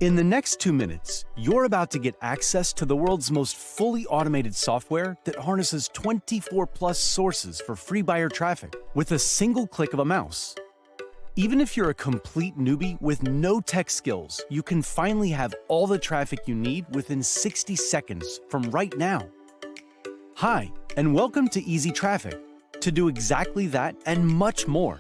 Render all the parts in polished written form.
In the next 2 minutes, you're about to get access to the world's most fully automated software that harnesses 24 plus sources for free buyer traffic with a single click of a mouse. Even if you're a complete newbie with no tech skills, you can finally have all the traffic you need within 60 seconds from right now. Hi, and welcome to Easy Traffic, to do exactly that and much more.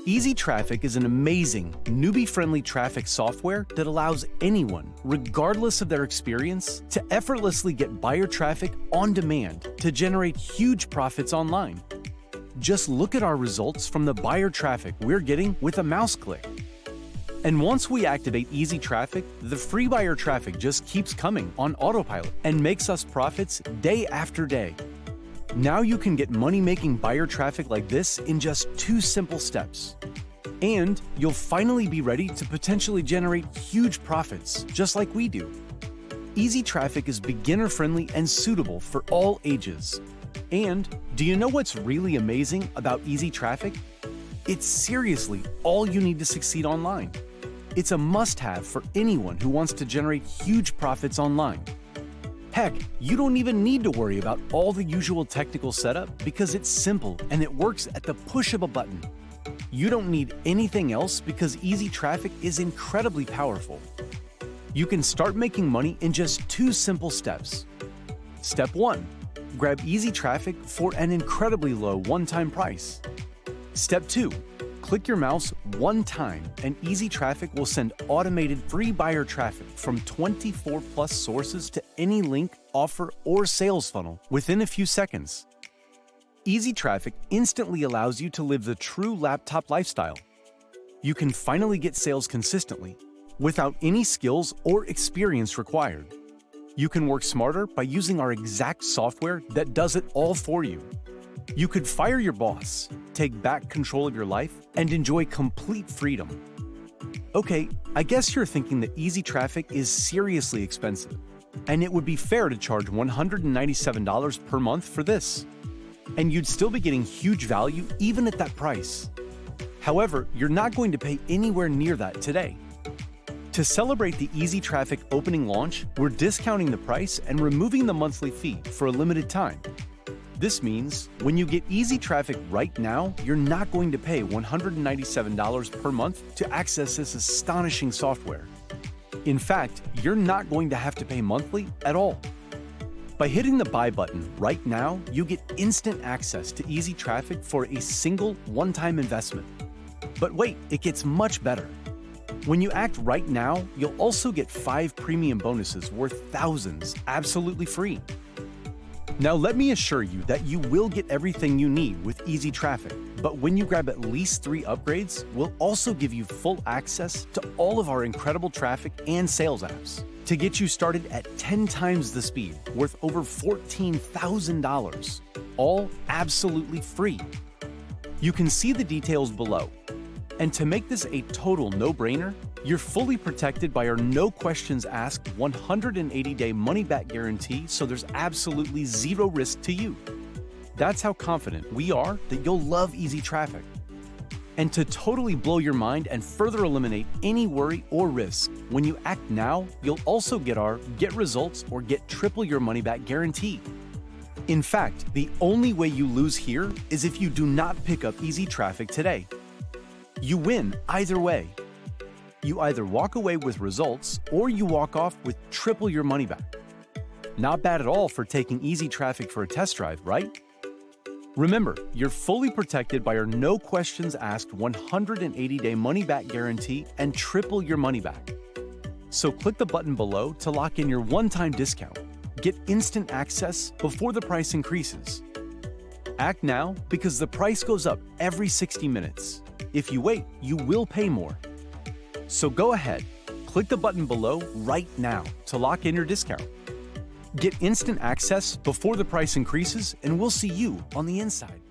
Easy Traffic is an amazing, newbie-friendly traffic software that allows anyone, regardless of their experience, to effortlessly get buyer traffic on demand to generate huge profits online. Just look at our results from the buyer traffic we're getting with a mouse click. And once we activate Easy Traffic, the free buyer traffic just keeps coming on autopilot and makes us profits day after day. Now you can get money-making buyer traffic like this in just 2 simple steps. And you'll finally be ready to potentially generate huge profits, just like we do. Easy Traffic is beginner-friendly and suitable for all ages. And do you know what's really amazing about Easy Traffic? It's seriously all you need to succeed online. It's a must-have for anyone who wants to generate huge profits online. Heck, you don't even need to worry about all the usual technical setup because it's simple and it works at the push of a button. You don't need anything else because Easy Traffic is incredibly powerful. You can start making money in just 2 simple steps. Step 1. Grab Easy Traffic for an incredibly low one-time price. Step 2. Click your mouse one time and Easy Traffic will send automated free buyer traffic from 24 plus sources to any link, offer, or sales funnel within a few seconds. Easy Traffic instantly allows you to live the true laptop lifestyle. You can finally get sales consistently without any skills or experience required. You can work smarter by using our exact software that does it all for you. You could fire your boss, take back control of your life, and enjoy complete freedom. Okay, I guess you're thinking that Easy Traffic is seriously expensive, and it would be fair to charge $197 per month for this. And you'd still be getting huge value even at that price. However, you're not going to pay anywhere near that today. To celebrate the Easy Traffic opening launch, we're discounting the price and removing the monthly fee for a limited time. This means when you get Easy Traffic right now, you're not going to pay $197 per month to access this astonishing software. In fact, you're not going to have to pay monthly at all. By hitting the buy button right now, you get instant access to Easy Traffic for a single one-time investment. But wait, it gets much better. When you act right now, you'll also get 5 premium bonuses worth thousands absolutely free. Now let me assure you that you will get everything you need with Easy Traffic, but when you grab at least 3 upgrades, we'll also give you full access to all of our incredible traffic and sales apps to get you started at 10 times the speed, worth over $14,000, all absolutely free. You can see the details below. And to make this a total no-brainer, you're fully protected by our no questions asked 180-day money-back guarantee, so there's absolutely zero risk to you. That's how confident we are that you'll love Easy Traffic. And to totally blow your mind and further eliminate any worry or risk, when you act now, you'll also get our Get Results or Get Triple Your Money Back guarantee. In fact, the only way you lose here is if you do not pick up Easy Traffic today. You win either way. You either walk away with results or you walk off with triple your money back. Not bad at all for taking Easy Traffic for a test drive, right? Remember, you're fully protected by our no questions asked 180-day money-back guarantee and triple your money back. So click the button below to lock in your one-time discount. Get instant access before the price increases. Act now because the price goes up every 60 minutes. If you wait, you will pay more. So go ahead, click the button below right now to lock in your discount. Get instant access before the price increases, and we'll see you on the inside.